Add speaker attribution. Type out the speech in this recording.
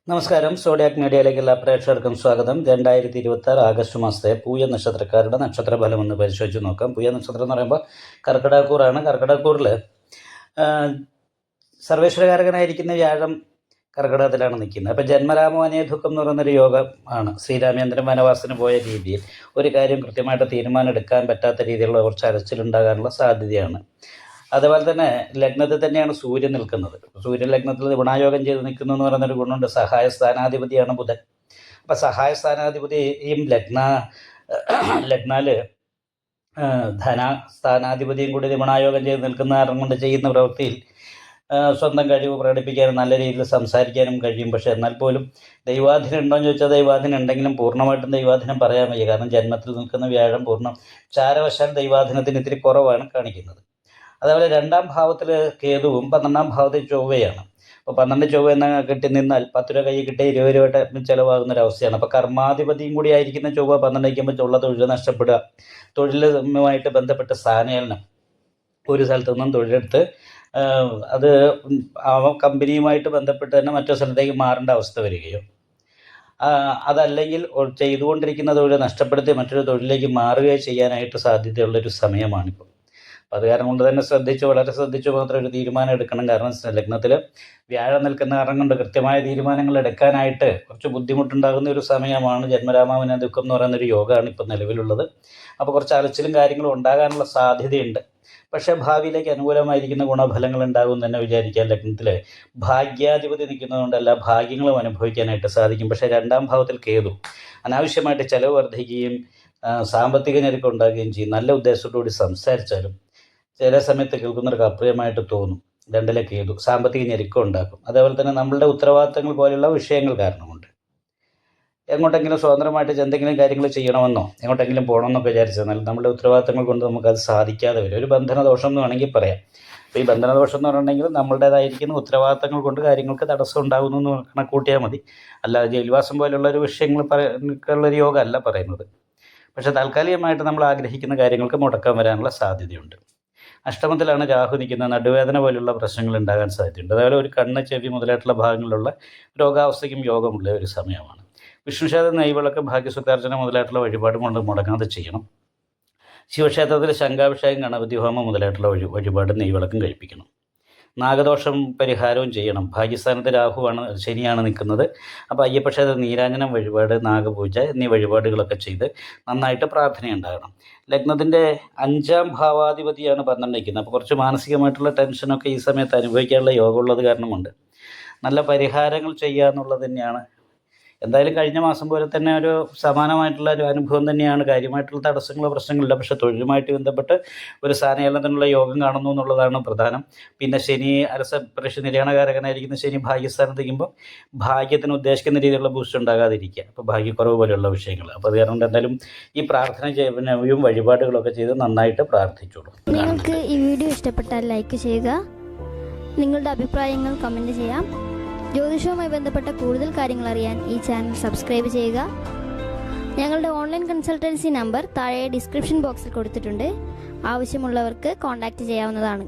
Speaker 1: നമസ്കാരം. സോഡിയാക് മീഡിയയിലേക്ക് എല്ലാ പ്രേക്ഷകർക്കും സ്വാഗതം. 2026 ആഗസ്റ്റ് മാസത്തെ പൂയ നക്ഷത്രക്കാരുടെ നക്ഷത്രഫലം ഒന്ന് പരിശോധിച്ച് നോക്കാം. പൂയ നക്ഷത്രം എന്ന് പറയുമ്പോൾ കർക്കിടകക്കൂറാണ്. കർക്കിടകക്കൂറിൽ സർവേശ്വരകാരകനായിരിക്കുന്ന വ്യാഴം കർക്കിടകത്തിലാണ് നിൽക്കുന്നത്. അപ്പോൾ ജന്മരാമോനേ ദുഃഖം എന്ന് പറയുന്നൊരു യോഗം ആണ്. ശ്രീരാമേന്ദ്രൻ വനവാസത്തിന് പോയ രീതിയിൽ ഒരു കാര്യം കൃത്യമായിട്ട് തീരുമാനം എടുക്കാൻ പറ്റാത്ത രീതിയിലുള്ള കുറച്ച് അരച്ചിലുണ്ടാകാനുള്ള സാധ്യതയാണ്. അതുപോലെ തന്നെ ലഗ്നത്തിൽ തന്നെയാണ് സൂര്യൻ നിൽക്കുന്നത്. സൂര്യൻ ലഗ്നത്തിൽ ഗുണായോഗം ചെയ്ത് നിൽക്കുന്നു എന്ന് പറയുന്നൊരു ഗുണമുണ്ട്. സഹായ സ്ഥാനാധിപതിയാണ് ബുധൻ. അപ്പം സഹായ സ്ഥാനാധിപതിയും ലഗ്നാല് ധന സ്ഥാനാധിപതിയും കൂടി ഗുണായോഗം ചെയ്ത് നിൽക്കുന്ന കാരണം കൊണ്ട് ചെയ്യുന്ന പ്രവൃത്തിയിൽ സ്വന്തം കഴിവ് പ്രകടിപ്പിക്കാനും നല്ല രീതിയിൽ സംസാരിക്കാനും കഴിയും. പക്ഷേ എന്നാൽ പോലും ദൈവാധീനം ഉണ്ടോ എന്ന് ചോദിച്ചാൽ ദൈവാധീനം ഉണ്ടെങ്കിലും പൂർണ്ണമായിട്ടും ദൈവാധീനം പറയാൻ വയ്യ. കാരണം ജന്മത്തിൽ നിൽക്കുന്ന വ്യാഴം പൂർണ്ണം ചാരവശാൽ ദൈവാധീനത്തിന് ഇത്തിരി കുറവാണ് കാണിക്കുന്നത്. അതേപോലെ 2ാം ഭാവത്തിൽ കേതുവും 12ാം ഭാവത്തിൽ ചൊവ്വയാണ്. അപ്പോൾ 12 ചൊവ്വ എന്ന കിട്ടി നിന്നാൽ 10 രൂപ കൈ കിട്ടി 20 രൂപയുടെ ചിലവാകുന്നൊരവസ്ഥയാണ്. അപ്പോൾ കർമാധിപതിയും കൂടി ആയിരിക്കുന്ന ചൊവ്വ 12 വയ്ക്കുമ്പോൾ ഉള്ള തൊഴിൽ നഷ്ടപ്പെടുക, തൊഴിലുമായിട്ട് ബന്ധപ്പെട്ട സ്ഥാനചലനം, ഒരു സ്ഥലത്തു നിന്നും തൊഴിലെടുത്ത് അത് കമ്പനിയുമായിട്ട് ബന്ധപ്പെട്ട് തന്നെ മറ്റൊരു സ്ഥലത്തേക്ക് മാറേണ്ട അവസ്ഥ വരികയോ, അതല്ലെങ്കിൽ ചെയ്തുകൊണ്ടിരിക്കുന്ന തൊഴിൽ നഷ്ടപ്പെടുത്തി മറ്റൊരു തൊഴിലിലേക്ക് മാറുകയോ ചെയ്യാനായിട്ട് സാധ്യതയുള്ളൊരു സമയമാണിപ്പോൾ. അപ്പോൾ അത് കാരണം കൊണ്ട് തന്നെ വളരെ ശ്രദ്ധിച്ചു മാത്രം ഒരു തീരുമാനം എടുക്കണം. കാരണം ലഗ്നത്തിൽ വ്യാഴം നിൽക്കുന്ന കാരണം കൊണ്ട് കൃത്യമായ തീരുമാനങ്ങൾ എടുക്കാനായിട്ട് കുറച്ച് ബുദ്ധിമുട്ടുണ്ടാകുന്ന ഒരു സമയമാണ്. ജന്മരാമാവന ദുഃഖം എന്ന് പറയുന്നൊരു യോഗമാണ് ഇപ്പോൾ നിലവിലുള്ളത്. അപ്പോൾ കുറച്ച് അലച്ചിലും കാര്യങ്ങളും ഉണ്ടാകാനുള്ള സാധ്യതയുണ്ട്. പക്ഷേ ഭാവിയിലേക്ക് അനുകൂലമായിരിക്കുന്ന ഗുണഫലങ്ങൾ ഉണ്ടാകും തന്നെ വിചാരിക്കാം. ലഗ്നത്തിൽ ഭാഗ്യാധിപതി നിൽക്കുന്നതുകൊണ്ട് എല്ലാ ഭാഗ്യങ്ങളും അനുഭവിക്കാനായിട്ട് സാധിക്കും. പക്ഷേ 2ാം ഭാവത്തിൽ കേതു അനാവശ്യമായിട്ട് ചെലവ് വർദ്ധിക്കുകയും സാമ്പത്തിക ഞെരുക്കം ഉണ്ടാകുകയും ചെയ്യും. നല്ല ഉദ്ദേശത്തോടുകൂടി സംസാരിച്ചാലും ചില സമയത്ത് കേൾക്കുന്നവർക്ക് അപ്രിയമായിട്ട് തോന്നും. 2ലെ കേതു സാമ്പത്തിക ഞെരുക്കം ഉണ്ടാക്കും. അതേപോലെ തന്നെ നമ്മളുടെ ഉത്തരവാദിത്തങ്ങൾ പോലെയുള്ള വിഷയങ്ങൾ കാരണമുണ്ട് എങ്ങോട്ടെങ്കിലും സ്വതന്ത്രമായിട്ട് എന്തെങ്കിലും കാര്യങ്ങൾ ചെയ്യണമെന്നോ എങ്ങോട്ടെങ്കിലും പോകണമെന്നൊക്കെ വിചാരിച്ചെന്നാൽ നമ്മുടെ ഉത്തരവാദിത്തങ്ങൾ കൊണ്ട് നമുക്കത് സാധിക്കാതെ വരും. ഒരു ബന്ധനദോഷം എന്ന് വേണമെങ്കിൽ പറയാം. അപ്പോൾ ഈ ബന്ധനദോഷം എന്ന് പറഞ്ഞിട്ടുണ്ടെങ്കിൽ നമ്മളുടേതായിരിക്കുന്ന ഉത്തരവാദിത്തങ്ങൾ കൊണ്ട് കാര്യങ്ങൾക്ക് തടസ്സം ഉണ്ടാകുന്നു എന്ന് കണക്കൂട്ടിയാൽ മതി. അല്ലാതെ ജയിൽവാസം പോലുള്ള ഒരു വിഷയങ്ങൾ ഉള്ളൊരു യോഗം അല്ല പറയുന്നത്. പക്ഷേ താൽക്കാലികമായിട്ട് നമ്മൾ ആഗ്രഹിക്കുന്ന കാര്യങ്ങൾക്ക് മുടക്കം വരാനുള്ള സാധ്യതയുണ്ട്. അഷ്ടമത്തിലാണ് രാഹു നിൽക്കുന്നത്. നടുവേദന പോലുള്ള പ്രശ്നങ്ങൾ ഉണ്ടാകാൻ സാധ്യതയുണ്ട്. അതുപോലെ ഒരു കണ്ണ്, ചെവി മുതലായിട്ടുള്ള ഭാഗങ്ങളിലുള്ള രോഗാവസ്ഥയ്ക്കും യോഗമുള്ള ഒരു സമയമാണ്. വിഷ്ണുക്ഷേത്ര നെയ്വിളക്ക്, ഭാഗ്യസുഖാർച്ചന മുതലായിട്ടുള്ള വഴിപാട് കൊണ്ട് മുടങ്ങാതെ ചെയ്യണം. ശിവക്ഷേത്രത്തിൽ ശംഖാഭിഷേകം, ഗണപതി ഹോമം മുതലായിട്ടുള്ള വഴിപാട് നെയ്വിളക്കും കഴിപ്പിക്കണം. നാഗദോഷം പരിഹാരവും ചെയ്യണം. ഭാഗ്യസ്ഥാനത്ത് രാഹുവാണ്, ശനിയാണ് നിൽക്കുന്നത്. അപ്പോൾ അയ്യപ്പക്ഷേത്ര നീരാഞ്ജനം വഴിപാട്, നാഗപൂജ എന്നീ വഴിപാടുകളൊക്കെ ചെയ്ത് നന്നായിട്ട് പ്രാർത്ഥനയുണ്ടാകണം. ലഗ്നത്തിൻ്റെ 5ാം ഭാവാധിപതിയാണ് 12 നിൽക്കുന്നത്. അപ്പോൾ കുറച്ച് മാനസികമായിട്ടുള്ള ടെൻഷനൊക്കെ ഈ സമയത്ത് അനുഭവിക്കാനുള്ള യോഗമുള്ളത് കാരണമുണ്ട്. നല്ല പരിഹാരങ്ങൾ ചെയ്യുക എന്നുള്ളത് തന്നെയാണ്. എന്തായാലും കഴിഞ്ഞ മാസം പോലെ തന്നെ ഒരു സമാനമായിട്ടുള്ള ഒരു അനുഭവം തന്നെയാണ്. കാര്യമായിട്ടുള്ള തടസ്സങ്ങളോ പ്രശ്നങ്ങളില്ല. പക്ഷേ തൊഴിലുമായിട്ട് ബന്ധപ്പെട്ട് ഒരു സ്ഥാനചലനത്തിനുള്ള യോഗം കാണുന്നു എന്നുള്ളതാണ് പ്രധാനം. പിന്നെ ശനി നിര്യാണകാരകനായിരിക്കുന്ന ശനി ഭാഗ്യസ്ഥാനത്ത് നിൽക്കുമ്പോൾ ഭാഗ്യത്തിന് ഉദ്ദേശിക്കുന്ന രീതിയിലുള്ള ബൂസ്റ്റ് ഉണ്ടാകാതിരിക്കുക, അപ്പോൾ ഭാഗ്യക്കുറവ് പോലെയുള്ള വിഷയങ്ങൾ. അപ്പോൾ അത് കാരണം എന്തായാലും ഈ പ്രാർത്ഥന വഴിപാടുകളൊക്കെ ചെയ്ത് നന്നായിട്ട് പ്രാർത്ഥിച്ചോളൂ.
Speaker 2: നിങ്ങൾക്ക് ഈ വീഡിയോ ഇഷ്ടപ്പെട്ടാൽ ലൈക്ക് ചെയ്യുക, നിങ്ങളുടെ അഭിപ്രായങ്ങൾ കമൻറ്റ് ചെയ്യാം. ജ്യോതിഷവുമായി ബന്ധപ്പെട്ട കൂടുതൽ കാര്യങ്ങൾ അറിയാൻ ഈ ചാനൽ സബ്സ്ക്രൈബ് ചെയ്യുക. ഞങ്ങളുടെ ഓൺലൈൻ കൺസൾട്ടൻസി നമ്പർ താഴെ ഡിസ്ക്രിപ്ഷൻ ബോക്സിൽ കൊടുത്തിട്ടുണ്ട്. ആവശ്യമുള്ളവർക്ക് കോൺടാക്റ്റ് ചെയ്യാവുന്നതാണ്.